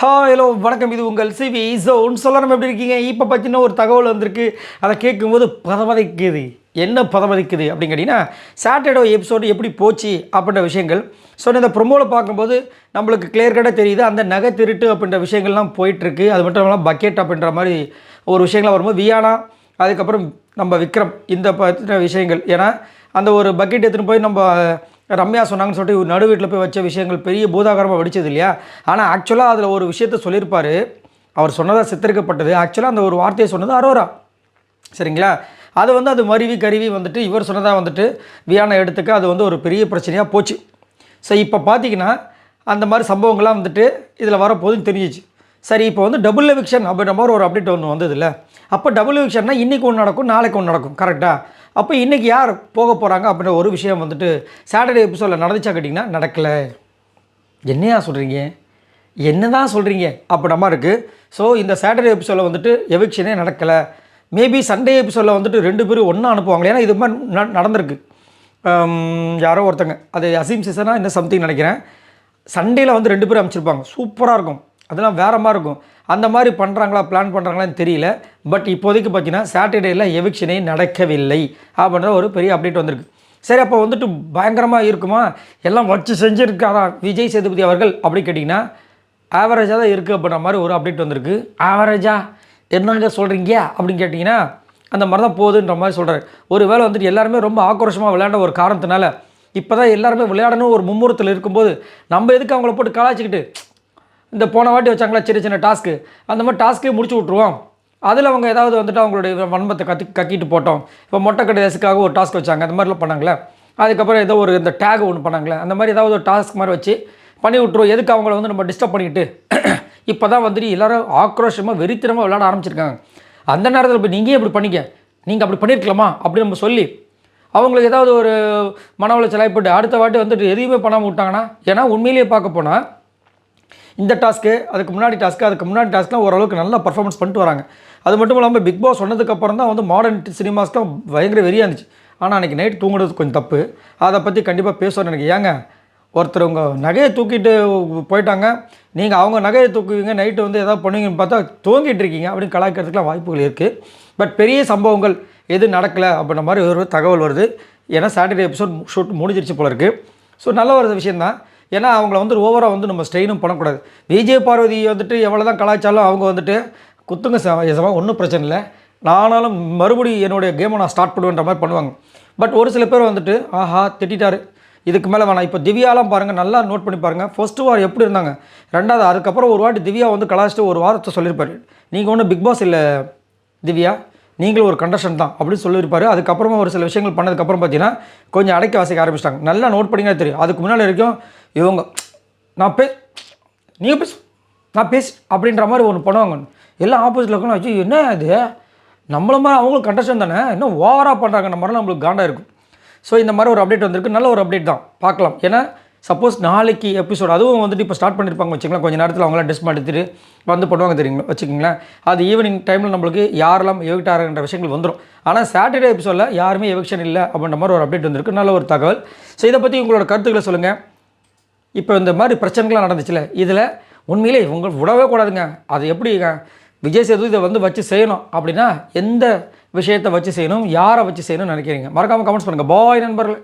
Hello வணக்கம். இது உங்கள் சிவி ஜோன். சொல்லணும் எப்படி இருக்கீங்க? இப்போ பார்த்தீங்கன்னா ஒரு தகவல் வந்திருக்கு. அதை கேட்கும்போது பதவதைக்குது. என்ன பதவதைக்குது அப்படின்னு கேட்டிங்கன்னா, சாட்டர்டே எபிசோடு எப்படி போச்சு அப்படின்ற விஷயங்கள். ஸோ இந்த ப்ரொமோவில் பார்க்கும்போது நம்மளுக்கு கிளியர் கட்டாக தெரியுது. அந்த நகை திருட்டு அப்படின்ற விஷயங்கள்லாம் போயிட்டுருக்கு. அது மட்டும் இல்லாமல் பக்கெட் அப்படின்ற மாதிரி ஒரு விஷயங்கள்லாம் வரும்போது வியானா, அதுக்கப்புறம் நம்ம விக்ரம், இந்த பற்றின விஷயங்கள். ஏன்னா அந்த ஒரு பக்கெட் எடுத்துகிட்டு போய் நம்ம ரம்யா சொன்னாங்கன்னு சொல்லிட்டு நடு வீட்டில் போய் வச்ச விஷயங்கள் பெரிய பூதாகரமாக வெடிச்சது இல்லையா? ஆனால் ஆக்சுவலாக அதில் ஒரு விஷயத்த சொல்லியிருப்பார். அவர் சொன்னதாக சித்தரிக்கப்பட்டது. ஆக்சுவலாக அந்த ஒரு வார்த்தையை சொன்னது அரோரா, சரிங்களா? அது மருவி கருவி வந்துட்டு இவர் சொன்னதாக வந்துட்டு வியானா எடுத்துக்க அது ஒரு பெரிய பிரச்சனையாக போச்சு. ஸோ இப்போ பார்த்தீங்கன்னா அந்த மாதிரி சம்பவங்கள்லாம் வந்துட்டு இதில் வரப்போகுதுன்னு தெரிஞ்சிச்சு. சரி, இப்போ டபுள் எவிக்ஷன் அப்படின்ற மாதிரி ஒரு அப்டேட் வந்தது இல்லை? அப்போ டபுள் எவிக்ஷன்னா இன்றைக்கி ஒன்று நடக்கும், நாளைக்கு ஒன்று நடக்கும், கரெக்டாக? அப்போ இன்றைக்கி யார் போக போகிறாங்க அப்படின்ற ஒரு விஷயம் சாட்டர்டே எபிசோடில் நடந்துச்சா கேட்டிங்கன்னா நடக்கலை. என்னையா சொல்கிறீங்க, என்ன தான் சொல்கிறீங்க அப்படின்ற மாதிரி இருக்குது. ஸோ இந்த சாட்டர்டே எபிசோடில் எவிக்ஷனே நடக்கலை. மேபி சண்டே எபிசோடில் 2 பேரும் ஒன்றா அனுப்புவாங்க. ஏன்னா இது மாதிரி நடந்திருக்கு. யாரோ ஒருத்தங்க, அது அசீம் சீசனாக என்ன சம்திங் நினைக்கிறேன், சண்டேயில் 2 பேரும் அமைச்சிருப்பாங்க. சூப்பராக இருக்கும், அதெல்லாம் வேறு மாதிரி இருக்கும். அந்த மாதிரி பண்ணுறாங்களா, பிளான் பண்ணுறாங்களான்னு தெரியல. பட் இப்போதைக்கு பார்த்தீங்கன்னா சாட்டர்டேயில் எவிக்ஷனே நடக்கவில்லை அப்படின்ற ஒரு பெரிய அப்டேட் வந்திருக்கு. சரி, அப்போ பயங்கரமாக இருக்குமா, எல்லாம் வச்சு செஞ்சுருக்காரா விஜய் சேதுபதி அவர்கள் அப்படி கேட்டிங்கன்னா ஆவரேஜாக தான் இருக்குது அப்படின்ற மாதிரி ஒரு அப்டேட் வந்திருக்கு. ஆவரேஜாக என்னங்க சொல்கிறீங்க அப்படின்னு கேட்டிங்கன்னா அந்த மாதிரி தான் போகுதுன்ற மாதிரி சொல்கிறார். ஒரு வேளை எல்லாருமே ரொம்ப ஆக்ரோஷமாக விளையாண்ட ஒரு காரணத்தினால இப்போ தான் எல்லாருமே விளையாடணும் ஒரு மும்முரத்தில் இருக்கும்போது நம்ம எதுக்கு அவங்கள போட்டு கலாய்ச்சிக்கிட்டு இந்த போன வாட்டி வச்சாங்களா சின்ன சின்ன டாஸ்க்கு, அந்த மாதிரி டாஸ்க்கே முடிச்சு விட்ருவோம். அதில் அவங்க ஏதாவது அவங்களுடைய வன்மத்தை கக்கிட்டு போட்டோம். இப்போ மொட்டைக்கடை டேஸுக்காக ஒரு டாஸ்க் வச்சாங்க, அந்த மாதிரிலாம் பண்ணாங்களே. அதுக்கப்புறம் ஏதோ ஒரு இந்த டேக் ஒன்று பண்ணாங்களே, அந்த மாதிரி ஏதாவது ஒரு டாஸ்க் மாதிரி வச்சு பண்ணி விட்ருவோம். எதுக்கு அவங்கள நம்ம டிஸ்டர்ப் பண்ணிக்கிட்டு. இப்போ தான் எல்லோரும் ஆக்ரோஷமாக வெறித்தனமாக விளையாட ஆரம்பிச்சிருக்காங்க. அந்த நேரத்தில் இப்போ நீங்கள் இப்படி பண்ணிக்க, நீங்கள் அப்படி பண்ணியிருக்கலாமா அப்படின்னு நம்ம சொல்லி அவங்களுக்கு ஏதாவது ஒரு மன உளைச்சல் ஏற்பட்டு அடுத்த வாட்டி எதையுமே பண்ணாமல் விட்டாங்கன்னா. ஏன்னா உண்மையிலேயே பார்க்க போனால் இந்த டாஸ்க்கு, அதுக்கு முன்னாடி டாஸ்க்லாம் ஓரளவுக்கு நல்லா பர்ஃபார்மன்ஸ் பண்ணிட்டு வராங்க. அது மட்டும் இல்லாமல் பிக் பாஸ் சொன்னதுக்கப்புறம் தான் மாடர்ன் சினிமாஸ்லாம் பயங்கர வெறியாக இருந்துச்சு. ஆனால் அன்றைக்கி நைட் தூங்குறது கொஞ்சம் தப்பு. அதை பற்றி கண்டிப்பாக பேசுவார். எனக்கு ஏங்க ஒருத்தர் உங்கள் நகையை தூக்கிட்டு போயிட்டாங்க, நீங்கள் அவங்க நகையை தூக்குவீங்க, நைட்டு எதாவது பண்ணுவீங்கன்னு பார்த்தா தூங்கிட்டு இருக்கீங்க அப்படின்னு கலாய்க்கிறதுக்குலாம் வாய்ப்புகள் இருக்குது. பட் பெரிய சம்பவங்கள் எது நடக்கலை அப்படின்ற மாதிரி ஒரு தகவல் வருது. ஏன்னா சாட்டர்டே எபிசோட் ஷூட் முடிஞ்சிருச்சு போல இருக்குது. ஸோ நல்ல ஒரு விஷயந்தான். ஏன்னா அவங்கள ஓவராக நம்ம ஸ்ட்ரெயினும் பண்ணக்கூடாது. விஜய் பார்வதி எவ்வளோ தான் கலாய்ச்சாலும் அவங்க குத்துங்க ஒன்றும் பிரச்சனை இல்லை, நானாலும் மறுபடியும் என்னுடைய கேமை நான் ஸ்டார்ட் பண்ணுவேன்ற மாதிரி பண்ணுவாங்க. பட் ஒரு சில பேர் ஆஹா திட்டாரு, இதுக்கு மேலே வேணாம். இப்போ திவ்யாலாம் பாருங்கள், நல்லா நோட் பண்ணி பாருங்கள். ஃபர்ஸ்ட் வாரம் எப்படி இருந்தாங்க, ரெண்டாவது அதுக்கப்புறம் ஒரு வாட்டி திவ்யா கலாய்ச்சிட்டு ஒரு வாரத்தை சொல்லியிருப்பார், நீங்கள் ஒன்றும் பிக் பாஸ் இல்லை திவ்யா, நீங்களும் ஒரு கண்டஸ்டன்ட் தான் அப்படின்னு சொல்லியிருப்பார். அதுக்கப்புறமா ஒரு சில விஷயங்கள் பண்ணதுக்கப்புறம் பார்த்தீங்கன்னா கொஞ்சம் அடைக்க வாசிக்க ஆரம்பிச்சிட்டாங்க. நல்லா நோட் பண்ணிங்கன்னா தெரியும். அதுக்கு முன்னாடி வரைக்கும் இவங்க நீங்கள் பேசு நான் பேசு அப்படின்ற மாதிரி ஒன்று பண்ணுவாங்க. எல்லாம் ஆப்போசிட்டில் இருக்கணும். வச்சு என்ன இது நம்மள மாதிரி அவங்களும் கண்டஸ்டன் தானே, இன்னும் ஓவராக பண்ணுறாங்க, நம்ம மாதிரிலாம் நம்மளுக்கு காண்டாக இருக்கும். ஸோ இந்த மாதிரி ஒரு அப்டேட் வந்திருக்கு. நல்ல ஒரு அப்டேட் தான், பார்க்கலாம். ஏன்னா சப்போஸ் நாளைக்கு எபிசோட் அதுவும் இப்போ ஸ்டார்ட் பண்ணியிருப்பாங்க வச்சுக்கலாம். கொஞ்சம் நேரத்தில் அவங்களாம் டெஸ்ட் எடுத்துட்டு பண்ணுவாங்க தெரியுங்களா வச்சுக்கிங்களேன். அது ஈவினிங் டைமில் நம்மளுக்கு யாரெல்லாம் எவிக்ட் ஆகிற விஷயங்கள் வந்துடும். ஆனால் சாட்டர்டே எபிசோடில் யாருமே எவிக்ஷன் இல்லை அப்படின்ற மாதிரி ஒரு அப்டேட் வந்திருக்கு. நல்ல ஒரு தகவல். ஸோ இதை பற்றி உங்களோட கருத்துக்களை சொல்லுங்கள். இப்போ இந்த மாதிரி பிரச்சனைகள்லாம் நடந்துச்சுல, இதில் உண்மையிலே இவங்க விடவே கூடாதுங்க. அது எப்படி விஜய் சேது இதை வச்சு செய்யணும் அப்படின்னா எந்த விஷயத்தை வச்சு செய்யணும், யாரை வச்சு செய்யணும்னு நினைக்கிறீங்க? மறக்காமல் கமெண்ட்ஸ் பண்ணுங்கள். பாய் நண்பர்கள்.